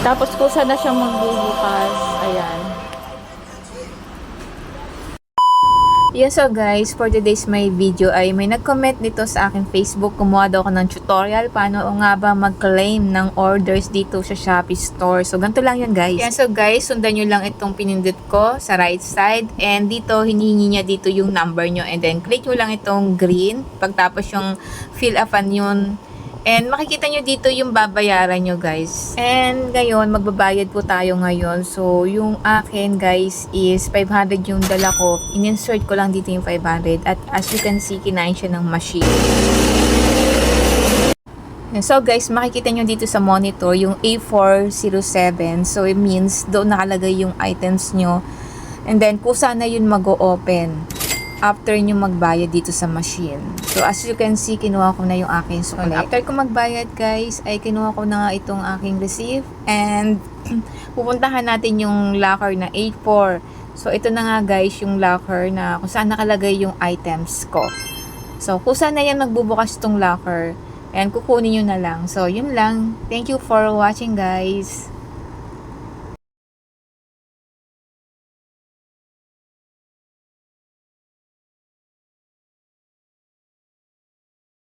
Tapos kusa na siyang magbubukas. Ayan. Yes, so guys, for today's my video ay may nag-comment dito sa aking Facebook. Kumuha daw ako ng tutorial paano nga ba mag-claim ng orders dito sa Shopee Store. So, ganito lang yun guys. Yan, so guys, sundan nyo lang itong pinindot ko sa right side. And dito, hinihingi niya dito yung number nyo. And then, click nyo lang itong green. Pagtapos yung fill upan yun. And makikita nyo dito yung babayaran nyo guys. And ngayon, magbabayad po tayo ngayon. So, yung akin guys is 500 yung dala ko. In-insert ko lang dito yung 500. At as you can see, kinain siya ng machine. So guys, makikita nyo dito sa monitor yung A407. So, it means doon nakalagay yung items nyo. And then, kusa na yun mag-o-open after nyo magbayad dito sa machine. So, as you can see, kinuha ko na yung aking sukli. After ko magbayad, guys, ay kinuha ko na itong aking receipt. And, pupuntahan natin yung locker na 84. So, ito na nga, guys, yung locker na kung saan nakalagay yung items ko. So, kung saan na yan magbubukas itong locker. And, kukunin nyo na lang. So, yun lang. Thank you for watching, guys.